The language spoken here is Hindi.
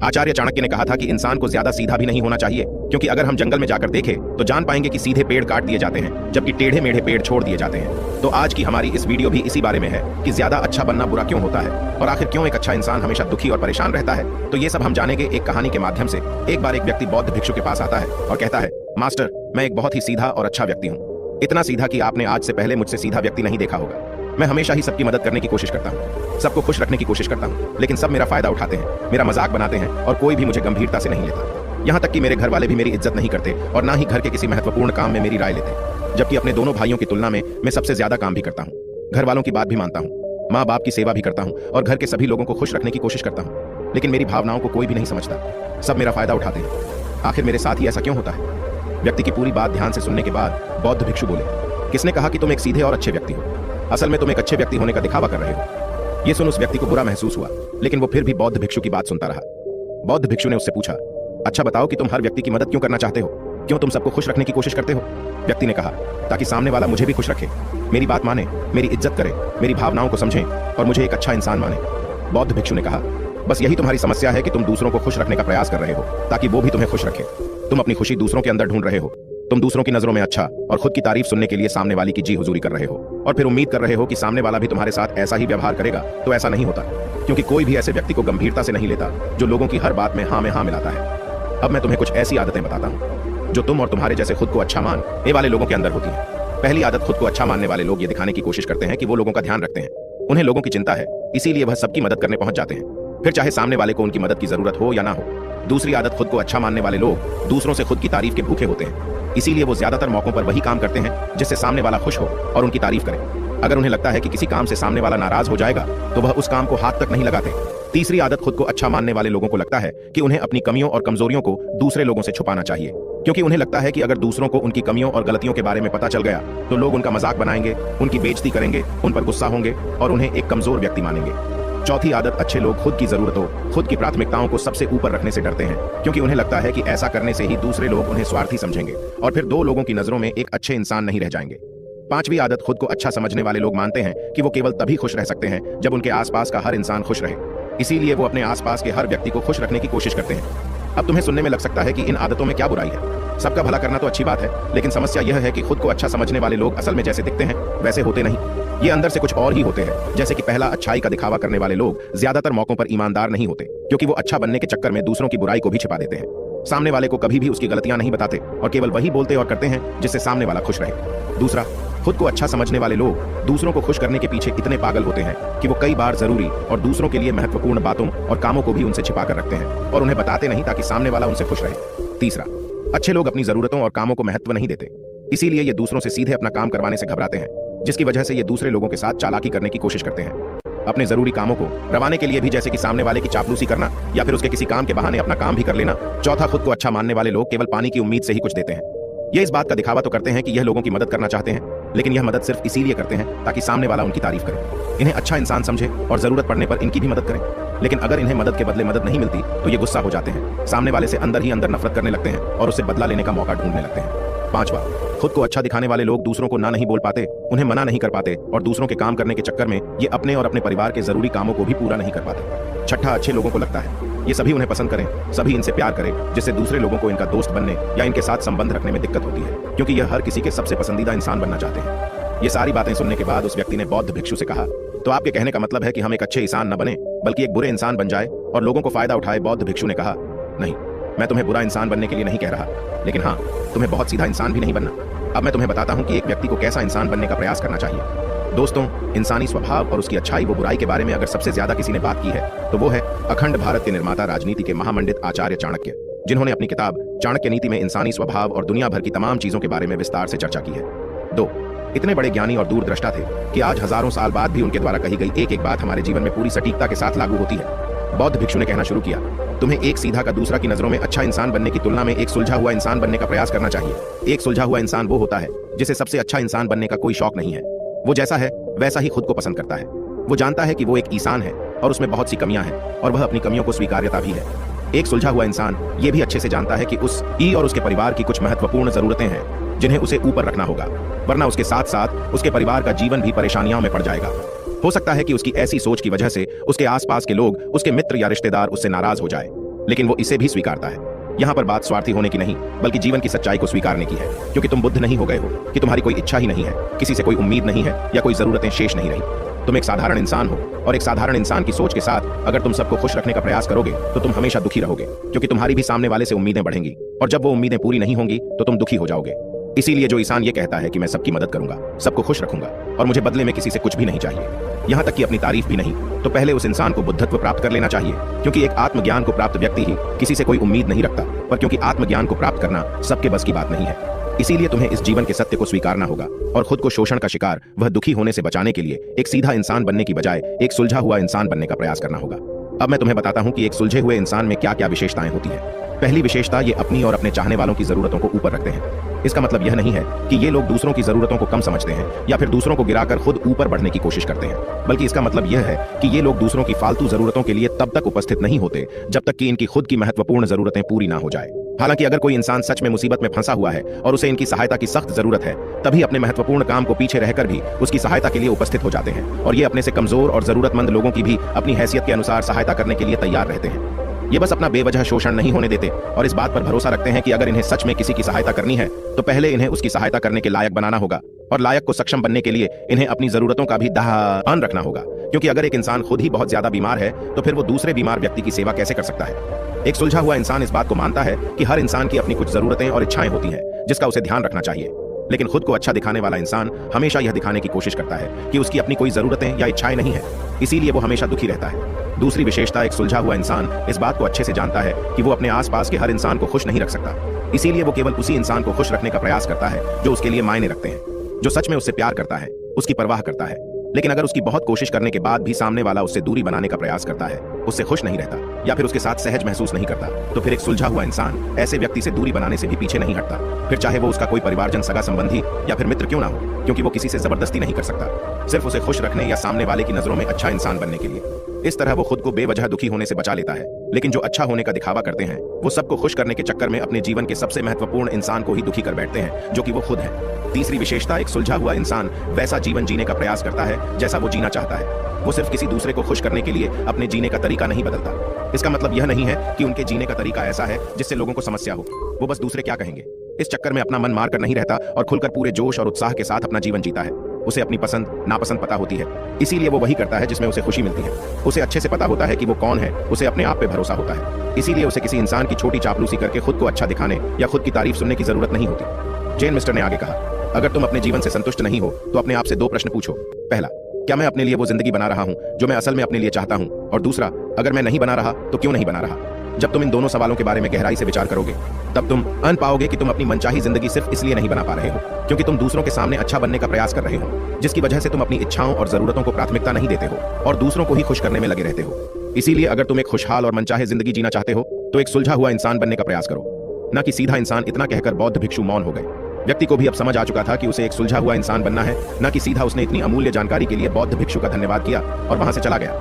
आचार्य चाणक्य ने कहा था कि इंसान को ज्यादा सीधा भी नहीं होना चाहिए, क्योंकि अगर हम जंगल में जाकर देखें तो जान पाएंगे कि सीधे पेड़ काट दिए जाते हैं जबकि टेढ़े मेढ़े पेड़ छोड़ दिए जाते हैं। तो आज की हमारी इस वीडियो भी इसी बारे में है कि ज्यादा अच्छा बनना बुरा क्यों होता है और आखिर क्यों एक अच्छा इंसान हमेशा दुखी और परेशान रहता है। तो ये सब हम जानेंगे एक कहानी के माध्यम से। एक बार एक व्यक्ति बौद्ध भिक्षु के पास आता है और कहता है, मास्टर, मैं एक बहुत ही सीधा और अच्छा व्यक्ति हूँ, इतना सीधा कि आपने आज से पहले मुझसे सीधा व्यक्ति नहीं देखा होगा। मैं हमेशा ही सबकी मदद करने की कोशिश करता हूँ, सबको खुश रखने की कोशिश करता हूँ, लेकिन सब मेरा फायदा उठाते हैं, मेरा मजाक बनाते हैं और कोई भी मुझे गंभीरता से नहीं लेता। यहाँ तक कि मेरे घर वाले भी मेरी इज्जत नहीं करते और ना ही घर के किसी महत्वपूर्ण काम में मेरी राय लेते, जबकि अपने दोनों भाइयों की तुलना में मैं सबसे ज्यादा काम भी करता हूँ, घर वालों की बात भी मानता हूँ, माँ बाप की सेवा भी करता हूँ और घर के सभी लोगों को खुश रखने की कोशिश करता हूँ, लेकिन मेरी भावनाओं को कोई भी नहीं समझता, सब मेरा फायदा उठाते हैं। आखिर मेरे साथ ही ऐसा क्यों होता है? व्यक्ति की पूरी बात ध्यान से सुनने के बाद बौद्ध भिक्षु बोले, किसने कहा कि तुम एक सीधे और अच्छे व्यक्ति हो? असल में तुम एक अच्छे व्यक्ति होने का दिखावा कर रहे हो। यह सुन उस व्यक्ति को बुरा महसूस हुआ, लेकिन वो फिर भी बौद्ध भिक्षु की बात सुनता रहा। बौद्ध भिक्षु ने उससे पूछा, अच्छा बताओ कि तुम हर व्यक्ति की मदद क्यों करना चाहते हो? क्यों तुम सबको खुश रखने की कोशिश करते हो? व्यक्ति ने कहा, ताकि सामने वाला मुझे भी खुश रखे, मेरी बात माने, मेरी इज्जत करे, मेरी भावनाओं को समझे और मुझे एक अच्छा इंसान माने। बौद्ध भिक्षु ने कहा, बस यही तुम्हारी समस्या है कि तुम दूसरों को खुश रखने का प्रयास कर रहे हो ताकि वो भी तुम्हें खुश रखे। तुम अपनी खुशी दूसरों के अंदर ढूंढ रहे हो। तुम दूसरों की नजरों में अच्छा और खुद की तारीफ सुनने के लिए सामने वाले की जी हुजूरी कर रहे हो और फिर उम्मीद कर रहे हो कि सामने वाला भी तुम्हारे साथ ऐसा ही व्यवहार करेगा। तो ऐसा नहीं होता, क्योंकि कोई भी ऐसे व्यक्ति को गंभीरता से नहीं लेता जो लोगों की हर बात में हाँ मिलाता है। अब मैं तुम्हें कुछ ऐसी आदतें बताता हूँ जो तुम और तुम्हारे जैसे खुद को अच्छा मानने वाले लोगों के अंदर होती है। पहली आदत, खुद को अच्छा मानने वाले लोग ये दिखाने की कोशिश करते हैं कि वो लोगों का ध्यान रखते हैं। उन्हें लोगों की चिंता है, इसीलिए वह सबकी मदद करने पहुंच जाते हैं, फिर चाहे सामने वाले को उनकी मदद की जरूरत हो या ना हो। दूसरी आदत, खुद को अच्छा मानने वाले लोग दूसरों से खुद की तारीफ के भूखे होते हैं, इसीलिए वो ज्यादातर मौकों पर वही काम करते हैं जिससे सामने वाला खुश हो और उनकी तारीफ करे। अगर उन्हें लगता है कि किसी काम से सामने वाला नाराज हो जाएगा तो वह उस काम को हाथ तक नहीं लगाते। तीसरी आदत, खुद को अच्छा मानने वाले लोगों को लगता है कि उन्हें अपनी कमियों और कमजोरियों को दूसरे लोगों से छुपाना चाहिए, क्योंकि उन्हें लगता है कि अगर दूसरों को उनकी कमियों और गलतियों के बारे में पता चल गया तो लोग उनका मजाक बनाएंगे, उनकी बेइज्जती करेंगे, उन पर गुस्सा होंगे और उन्हें एक कमजोर व्यक्ति मानेंगे। चौथी आदत, अच्छे लोग खुद की जरूरतों, खुद की प्राथमिकताओं को सबसे ऊपर रखने से डरते हैं, क्योंकि उन्हें लगता है कि ऐसा करने से ही दूसरे लोग उन्हें स्वार्थी समझेंगे और फिर दो लोगों की नजरों में एक अच्छे इंसान नहीं रह जाएंगे। पांचवी आदत, खुद को अच्छा समझने वाले लोग मानते हैं कि वो केवल तभी खुश रह सकते हैं जब उनके आसपास का हर इंसान खुश रहे, इसीलिए वो अपने आसपास के हर व्यक्ति को खुश रखने की कोशिश करते हैं। अब तुम्हें सुनने में लग सकता है कि इन आदतों में क्या बुराई है, सबका भला करना तो अच्छी बात है, लेकिन समस्या यह है कि खुद को अच्छा समझने वाले लोग असल में जैसे दिखते हैं वैसे होते नहीं, ये अंदर से कुछ और ही होते हैं। जैसे कि पहला, अच्छाई का दिखावा करने वाले लोग ज्यादातर मौकों पर ईमानदार नहीं होते, क्योंकि वो अच्छा बनने के चक्कर में दूसरों की बुराई को भी छिपा देते हैं। सामने वाले को कभी भी उसकी गलतियां नहीं बताते और केवल वही बोलते और करते हैं जिससे सामने वाला खुश रहे। दूसरा, खुद को अच्छा समझने वाले लोग दूसरों को खुश करने के पीछे इतने पागल होते हैं कि वो कई बार जरूरी और दूसरों के लिए महत्वपूर्ण बातों और कामों को भी उनसे छिपा कर रखते हैं और उन्हें बताते नहीं ताकि सामने वाला उनसे खुश रहे। तीसरा, अच्छे लोग अपनी जरूरतों और कामों को महत्व नहीं देते, इसीलिए ये दूसरों से सीधे अपना काम करवाने से घबराते हैं, जिसकी वजह से ये दूसरे लोगों के साथ चालाकी करने की कोशिश करते हैं, अपने जरूरी कामों को रवाने के लिए भी, जैसे कि सामने वाले की चापलूसी करना या फिर उसके किसी काम के बहाने अपना काम भी कर लेना। चौथा, खुद को अच्छा मानने वाले लोग केवल पानी की उम्मीद से ही कुछ देते हैं। ये इस बात का दिखावा तो करते हैं कि यह लोगों की मदद करना चाहते हैं, लेकिन यह मदद सिर्फ इसीलिए करते हैं ताकि सामने वाला उनकी तारीफ करे, इन्हें अच्छा इंसान समझे और जरूरत पड़ने पर इनकी भी मदद करें। लेकिन अगर इन्हें मदद के बदले मदद नहीं मिलती तो ये गुस्सा हो जाते हैं, सामने वाले से अंदर ही अंदर नफरत करने लगते हैं और उससे बदला लेने का मौका ढूंढने लगते हैं। पांचवा, खुद को अच्छा दिखाने वाले लोग दूसरों को ना नहीं बोल पाते, उन्हें मना नहीं कर पाते और दूसरों के काम करने के चक्कर में ये अपने और अपने परिवार के जरूरी कामों को भी पूरा नहीं कर पाते। छठा, अच्छे लोगों को लगता है ये सभी उन्हें पसंद करें, सभी इनसे प्यार करें, जिससे दूसरे लोगों को इनका दोस्त बनने या इनके साथ संबंध रखने में दिक्कत होती है, क्योंकि यह हर किसी के सबसे पसंदीदा इंसान बनना चाहते हैं। ये सारी बातें सुनने के बाद उस व्यक्ति ने बौद्ध भिक्षु से कहा, तो आपके कहने का मतलब है कि हम एक अच्छे इंसान न बने बल्कि एक बुरे इंसान बन जाए और लोगों को फायदा उठाए? बौद्ध भिक्षु ने कहा, नहीं, मैं तुम्हें बुरा इंसान बनने के लिए नहीं कह रहा, लेकिन हाँ, तुम्हें बहुत सीधा इंसान भी नहीं बनना। अब मैं तुम्हें बताता हूँ कि एक व्यक्ति को कैसा इंसान बनने का प्रयास करना चाहिए। दोस्तों, इंसानी स्वभाव और उसकी अच्छाई व बुराई के बारे में अगर सबसे ज्यादा किसी ने बात की है तो वो है अखंड भारत के निर्माता, राजनीति के महामंडित आचार्य चाणक्य, जिन्होंने अपनी किताब चाणक्य नीति में इंसानी स्वभाव और दुनिया भर की तमाम चीजों के बारे में विस्तार से चर्चा की है। दो इतने बड़े ज्ञानी और दूरदृष्टा थे कि आज हजारों साल बाद भी उनके द्वारा कही गई एक एक बात हमारे जीवन में पूरी सटीकता के साथ लागू होती है। बौद्ध भिक्षु ने कहना शुरू किया, तुम्हें एक सीधा का दूसरा की नजरों में अच्छा इंसान बनने की तुलना में एक सुलझा हुआ इंसान बनने का प्रयास करना चाहिए। एक सुलझा हुआ इंसान वो होता है जिसे सबसे अच्छा इंसान बनने का कोई शौक नहीं है। वो जैसा है वैसा ही खुद को पसंद करता है। वो जानता है कि वो एक इंसान है और उसमें बहुत सी कमियां हैं और वह अपनी कमियों को स्वीकार्यता भी है। एक सुलझा हुआ इंसान ये भी अच्छे से जानता है कि उसकी और उसके परिवार की कुछ महत्वपूर्ण जरूरतें हैं जिन्हें उसे ऊपर रखना होगा, वरना उसके साथ साथ उसके परिवार का जीवन भी परेशानियों में पड़ जाएगा। हो सकता है कि उसकी ऐसी सोच की वजह से उसके आसपास के लोग, उसके मित्र या रिश्तेदार उससे नाराज हो जाए, लेकिन वो इसे भी स्वीकारता है। यहाँ पर बात स्वार्थी होने की नहीं, बल्कि जीवन की सच्चाई को स्वीकारने की है, क्योंकि तुम बुद्ध नहीं हो गए हो कि तुम्हारी कोई इच्छा ही नहीं है, किसी से कोई उम्मीद नहीं है या कोई जरूरतें शेष नहीं रही। तुम एक साधारण इंसान हो, और एक साधारण इंसान की सोच के साथ अगर तुम सबको खुश रखने का प्रयास करोगे तो तुम हमेशा दुखी रहोगे, क्योंकि तुम्हारी भी सामने वाले से उम्मीदें बढ़ेंगी, और जब वो उम्मीदें पूरी नहीं होंगी तो तुम दुखी हो जाओगे। इसीलिए जो इंसान ये कहता है कि मैं सबकी मदद करूंगा, सबको खुश रखूंगा और मुझे बदले में किसी से कुछ भी नहीं चाहिए, यहां तक कि अपनी तारीफ भी नहीं, तो पहले उस इंसान को बुद्धत्व प्राप्त कर लेना चाहिए, क्योंकि एक आत्मज्ञान को प्राप्त व्यक्ति ही किसी से कोई उम्मीद नहीं रखता, पर क्योंकि आत्मज्ञान को प्राप्त करना सबके बस की बात नहीं है। इसीलिए तुम्हें इस जीवन के सत्य को स्वीकारना होगा और खुद को शोषण का शिकार, वह दुखी होने से बचाने के लिए एक सीधा इंसान बनने की बजाय एक सुलझा हुआ इंसान बनने का प्रयास करना होगा। अब मैं तुम्हें बताता हूं कि एक सुलझे हुए इंसान में क्या क्या विशेषताएं होती हैं। पहली विशेषता, ये अपनी और अपने चाहने वालों की जरूरतों को ऊपर रखते हैं। इसका मतलब यह नहीं है कि ये लोग दूसरों की जरूरतों को कम समझते हैं या फिर दूसरों को गिराकर खुद ऊपर बढ़ने की कोशिश करते हैं, बल्कि इसका मतलब यह है कि ये लोग दूसरों की फालतू जरूरतों के लिए तब तक उपस्थित नहीं होते जब तक कि इनकी खुद की महत्वपूर्ण जरूरतें पूरी ना हो जाए। हालांकि अगर कोई इंसान सच में मुसीबत में फंसा हुआ है और उसे इनकी सहायता की सख्त जरूरत है, तभी अपने महत्वपूर्ण काम को पीछे रहकर भी उसकी सहायता के लिए उपस्थित हो जाते हैं, और ये अपने से कमजोर और जरूरतमंद लोगों की भी अपनी हैसियत के अनुसार सहायता करने के लिए तैयार रहते हैं। ये बस अपना बेवजह शोषण नहीं होने देते और इस बात पर भरोसा रखते हैं कि अगर इन्हें सच में किसी की सहायता करनी है तो पहले इन्हें उसकी सहायता करने के लायक बनाना होगा, और लायक को सक्षम बनने के लिए इन्हें अपनी जरूरतों का भी ध्यान रखना होगा, क्योंकि अगर एक इंसान खुद ही बहुत ज्यादा बीमार है तो फिर वो दूसरे बीमार व्यक्ति की सेवा कैसे कर सकता है। एक सुलझा हुआ इंसान इस बात को मानता है कि हर इंसान की अपनी कुछ जरूरतें और इच्छाएं होती हैं जिसका उसे ध्यान रखना चाहिए, लेकिन खुद को अच्छा दिखाने वाला इंसान हमेशा यह दिखाने की कोशिश करता है कि उसकी अपनी कोई जरूरतें या इच्छाएं नहीं है, इसीलिए वो हमेशा दुखी रहता है। दूसरी विशेषता, एक सुलझा हुआ इंसान इस बात को अच्छे से जानता है कि वो अपने आसपास के हर इंसान को खुश नहीं रख सकता, इसीलिए वो केवल उसी इंसान को खुश रखने का प्रयास करता है जो उसके लिए मायने रखते हैं, जो सच में उससे प्यार करता है, उसकी परवाह करता है। लेकिन अगर उसकी बहुत कोशिश करने के बाद भी सामने वाला उससे दूरी बनाने का प्रयास करता है, उससे खुश नहीं रहता या फिर उसके साथ सहज महसूस नहीं करता, तो फिर एक सुलझा हुआ इंसान ऐसे व्यक्ति से दूरी बनाने से भी पीछे नहीं हटता, फिर चाहे वो उसका कोई परिवारजन, सगा संबंधी या फिर मित्र क्यों ना हो, क्योंकि वो किसी से जबरदस्ती नहीं कर सकता, सिर्फ उसे खुश रखने या सामने वाले की नजरों में अच्छा इंसान बनने के लिए। इस तरह वो खुद को बेवजह दुखी होने से बचा लेता है। लेकिन जो अच्छा होने का दिखावा करते हैं वो सबको खुश करने के चक्कर में अपने जीवन के सबसे महत्वपूर्ण इंसान को ही दुखी कर बैठते हैं, जो कि वो खुद है। तीसरी विशेषता, एक सुलझा हुआ इंसान वैसा जीवन जीने का प्रयास करता है जैसा वो जीना चाहता है। वो सिर्फ किसी दूसरे को खुश करने के लिए अपने जीने का तरीका नहीं बदलता। इसका मतलब यह नहीं है कि उनके जीने का तरीका ऐसा है जिससे लोगों को समस्या हो, वो बस दूसरे क्या कहेंगे इस चक्कर में अपना मन मार कर नहीं रहता और खुलकर पूरे जोश और उत्साह के साथ अपना जीवन जीता है। उसे अपनी पसंद नापसंद पता होती है, इसीलिए वो वही करता है जिसमें उसे खुशी मिलती है। उसे अच्छे से पता होता है कि वो कौन है, उसे अपने आप पे भरोसा होता है, इसीलिए उसे किसी इंसान की छोटी चापलूसी करके खुद को अच्छा दिखाने या खुद की तारीफ सुनने की जरूरत नहीं होती। जेन मिस्टर ने आगे कहा, अगर तुम अपने जीवन से संतुष्ट नहीं हो तो अपने आप से 2 प्रश्न पूछो। पहला, क्या मैं अपने लिए वो जिंदगी बना रहा हूं जो मैं असल में अपने लिए चाहता हूं? और दूसरा, अगर मैं नहीं बना रहा तो क्यों नहीं बना रहा? जब तुम इन दोनों सवालों के बारे में गहराई से विचार करोगे तब तुम अन पाओगे कि तुम अपनी मनचाही जिंदगी सिर्फ इसलिए नहीं बना पा रहे हो क्योंकि तुम दूसरों के सामने अच्छा बनने का प्रयास कर रहे हो, जिसकी वजह से तुम अपनी इच्छाओं और जरूरतों को प्राथमिकता नहीं देते हो और दूसरों को ही खुश करने में लगे रहते हो। इसीलिए अगर तुम एक खुशहाल और मनचाहे जिंदगी जीना चाहते हो तो एक सुलझा हुआ इंसान बनने का प्रयास करो, न कि सीधा इंसान। इतना कहकर बौद्ध भिक्षु मौन हो गए। व्यक्ति को भी अब समझ आ चुका था कि उसे एक सुलझा हुआ इंसान बनना है, न कि सीधा। उसने इतनी अमूल्य जानकारी के लिए बौद्ध भिक्षु का धन्यवाद किया और वहां से चला गया।